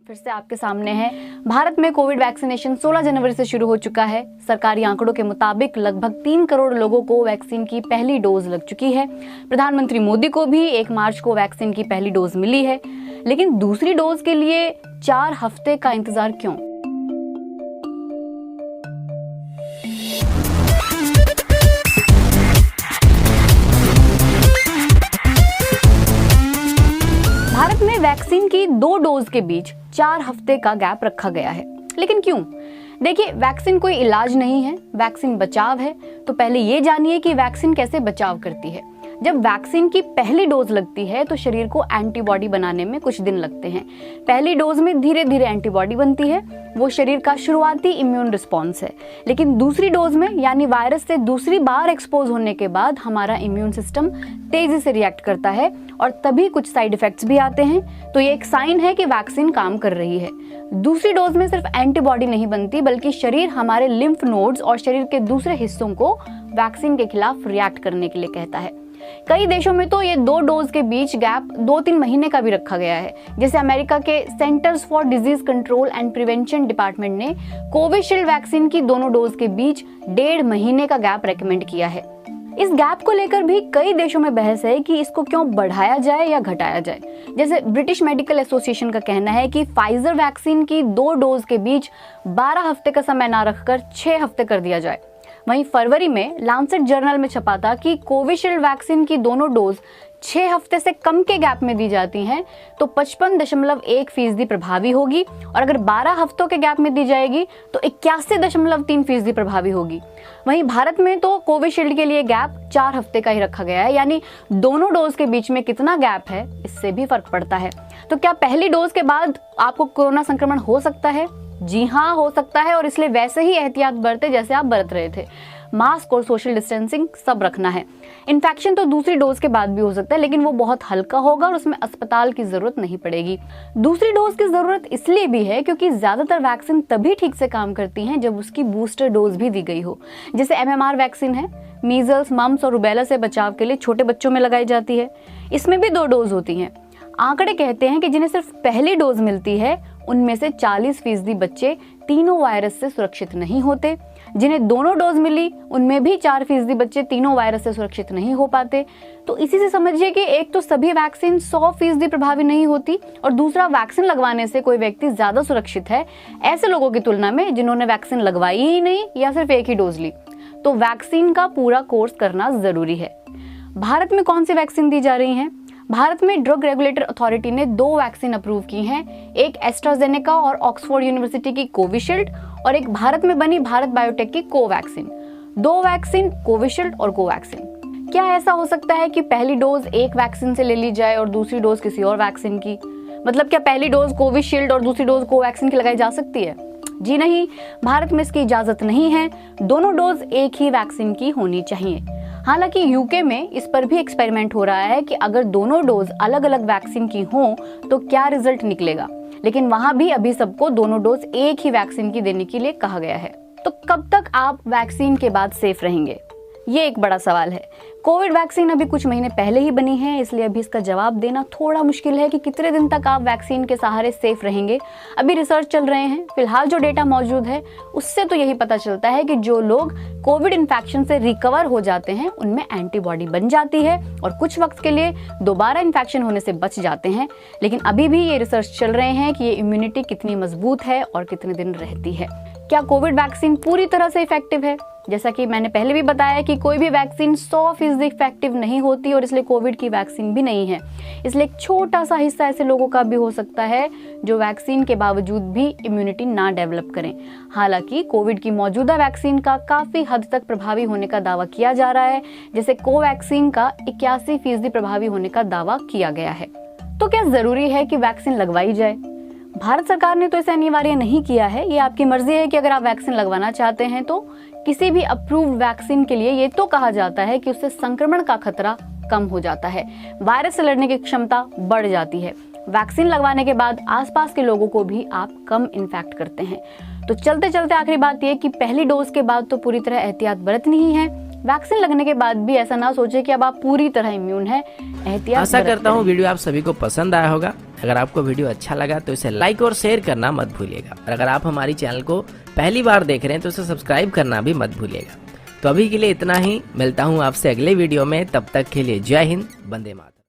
फिर से आपके सामने है। भारत में कोविड वैक्सीनेशन 16 जनवरी से शुरू हो चुका है। सरकारी आंकड़ों के मुताबिक लगभग 3 करोड़ लोगों को वैक्सीन की पहली डोज लग चुकी है। प्रधानमंत्री मोदी को भी 1 मार्च को वैक्सीन की पहली डोज मिली है, लेकिन दूसरी डोज के लिए 4 हफ्ते का इंतजार क्यों? भारत में वैक्सीन की 2 डोज के बीच 4 हफ्ते का गैप रखा गया है, लेकिन क्यों? देखिए, वैक्सीन कोई इलाज नहीं है, वैक्सीन बचाव है। तो पहले ये जानिए कि वैक्सीन कैसे बचाव करती है। जब वैक्सीन की पहली डोज लगती है तो शरीर को एंटीबॉडी बनाने में कुछ दिन लगते हैं। पहली डोज में धीरे धीरे एंटीबॉडी बनती है, वो शरीर का शुरुआती इम्यून रिस्पॉन्स है। लेकिन दूसरी डोज में यानी वायरस से दूसरी बार एक्सपोज होने के बाद हमारा इम्यून सिस्टम तेजी से रिएक्ट करता है और तभी कुछ साइड इफेक्ट्स भी आते हैं। तो ये एक साइन है कि वैक्सीन काम कर रही है। दूसरी डोज में सिर्फ एंटीबॉडी नहीं बनती, बल्कि शरीर हमारे लिम्फ नोड्स और शरीर के दूसरे हिस्सों को वैक्सीन के खिलाफ रिएक्ट करने के लिए कहता है। कई देशों में तो ये 2 डोज के बीच गैप 2-3 महीने का भी रखा गया है। जैसे अमेरिका के centres for disease control and prevention department ने कोविशील्ड वैक्सीन की दोनों डोज के बीच 1.5 महीने का गैप रेकमेंड किया है। इस गैप को लेकर भी कई देशों में बहस है कि इसको क्यों बढ़ाया जाए या घटाया जाए। जैसे ब्रिटिश मेडिकल एसोसिएशन का कहना है कि फाइजर वैक्सीन की 2 डोज के बीच 12 हफ्ते का समय ना रखकर 6 हफ्ते कर दिया जाए। वहीं फरवरी में लांसेट जर्नल में छपा था कि कोविशील्ड वैक्सीन की दोनों डोज 6 हफ्ते से कम के गैप में दी जाती हैं तो 55.1% प्रभावी होगी, और अगर 12 हफ्तों के गैप में दी जाएगी तो 81.3% प्रभावी होगी। वहीं भारत में तो कोविशील्ड के लिए गैप 4 हफ्ते का ही रखा गया है, यानी दोनों डोज के बीच में कितना गैप है इससे भी फर्क पड़ता है। तो क्या पहली डोज के बाद आपको कोरोना संक्रमण हो सकता है? जी हाँ, हो सकता है, और इसलिए वैसे ही एहतियात बरते जैसे आप बरत रहे थे। मास्क और सोशल डिस्टेंसिंग सब रखना है। इन्फेक्शन तो दूसरी डोज के बाद भी हो सकता है, लेकिन वो बहुत हल्का होगा और उसमें अस्पताल की जरूरत नहीं पड़ेगी। दूसरी डोज की जरूरत इसलिए भी है क्योंकि ज्यादातर वैक्सीन तभी ठीक से काम करती हैं जब उसकी बूस्टर डोज भी दी गई हो। जैसे MMR वैक्सीन है, मीजल्स, मम्स और रुबेला से बचाव के लिए छोटे बच्चों में लगाई जाती है। इसमें भी 2 डोज होती हैं। आंकड़े कहते हैं कि जिन्हें सिर्फ पहली डोज मिलती है उनमें से 40% बच्चे तीनों वायरस से सुरक्षित नहीं होते। जिन्हें दोनों डोज मिली उनमें भी 4% बच्चे तीनों वायरस से सुरक्षित नहीं हो पाते। तो इसी से समझिए कि एक तो सभी वैक्सीन 100% प्रभावी नहीं होती, और दूसरा वैक्सीन लगवाने से कोई व्यक्ति ज्यादा सुरक्षित है ऐसे लोगों की तुलना में जिन्होंने वैक्सीन लगवाई ही नहीं या सिर्फ एक ही डोज ली। तो वैक्सीन का पूरा कोर्स करना जरूरी है। भारत में कौन सी वैक्सीन दी जा रही है? भारत में ड्रग रेगुलेटर अथॉरिटी ने 2 वैक्सीन अप्रूव की हैं, एक एस्ट्राजेनेका और ऑक्सफोर्ड यूनिवर्सिटी की कोविशील्ड, और एक भारत में बनी भारत बायोटेक की कोवैक्सीन। 2 वैक्सीन, कोविशील्ड और कोवैक्सीन। क्या ऐसा हो सकता है कि पहली डोज एक वैक्सीन से ले ली जाए और दूसरी डोज किसी और वैक्सीन की? मतलब क्या पहली डोज कोविशील्ड और दूसरी डोज कोवैक्सीन की लगाई जा सकती है? जी नहीं, भारत में इसकी इजाजत नहीं है। दोनों डोज एक ही वैक्सीन की होनी चाहिए। हालांकि यूके में इस पर भी एक्सपेरिमेंट हो रहा है कि अगर दोनों डोज अलग अलग वैक्सीन की हों तो क्या रिजल्ट निकलेगा, लेकिन वहां भी अभी सबको दोनों डोज एक ही वैक्सीन की देने के लिए कहा गया है। तो कब तक आप वैक्सीन के बाद सेफ रहेंगे, ये एक बड़ा सवाल है। कोविड वैक्सीन अभी कुछ महीने पहले ही बनी है, इसलिए अभी इसका जवाब देना थोड़ा मुश्किल है कि कितने दिन तक आप वैक्सीन के सहारे सेफ रहेंगे। अभी रिसर्च चल रहे हैं। फिलहाल जो डेटा मौजूद है उससे तो यही पता चलता है कि जो लोग कोविड इन्फेक्शन से रिकवर हो जाते हैं उनमें एंटीबॉडी बन जाती है और कुछ वक्त के लिए दोबारा इन्फेक्शन होने से बच जाते हैं। लेकिन अभी भी ये रिसर्च चल रहे हैं कि ये इम्यूनिटी कितनी मजबूत है और कितने दिन रहती है। क्या कोविड वैक्सीन पूरी तरह से इफेक्टिव है? जैसा कि मैंने पहले भी बताया कि कोई भी वैक्सीन 100% इफेक्टिव नहीं होती, और इसलिए कोविड की वैक्सीन भी नहीं है। इसलिए एक छोटा सा हिस्सा ऐसे लोगों का भी हो सकता है जो वैक्सीन के बावजूद भी इम्यूनिटी ना डेवलप करें। हालांकि कोविड की मौजूदा वैक्सीन का काफी हद तक प्रभावी होने का दावा किया जा रहा है, जैसे कोवैक्सीन का 81% प्रभावी होने का दावा किया गया है। तो क्या जरूरी है कि वैक्सीन लगवाई जाए? भारत सरकार ने तो इसे अनिवार्य नहीं किया है। ये आपकी मर्जी है कि अगर आप वैक्सीन लगवाना चाहते हैं तो। किसी भी अप्रूव्ड वैक्सीन के लिए ये तो कहा जाता है कि उससे संक्रमण का खतरा कम हो जाता है, वायरस से लड़ने की क्षमता बढ़ जाती है। वैक्सीन लगवाने के बाद आसपास के लोगों को भी आप कम इन्फेक्ट करते हैं। तो चलते चलते आखिरी बात यह कि पहली डोज के बाद तो पूरी तरह एहतियात बरतनी ही है। वैक्सीन लगने के बाद भी ऐसा ना सोचे कि अब आप पूरी तरह इम्यून है। एहतियात आशा करता हूँ वीडियो आप सभी को पसंद आया होगा। अगर आपको वीडियो अच्छा लगा तो इसे लाइक और शेयर करना मत भूलिएगा, और अगर आप हमारी चैनल को पहली बार देख रहे हैं तो इसे सब्सक्राइब करना भी मत भूलिएगा। तो अभी के लिए इतना ही, मिलता हूँ आपसे अगले वीडियो में, तब तक के लिए जय हिंद, वंदे मातरम।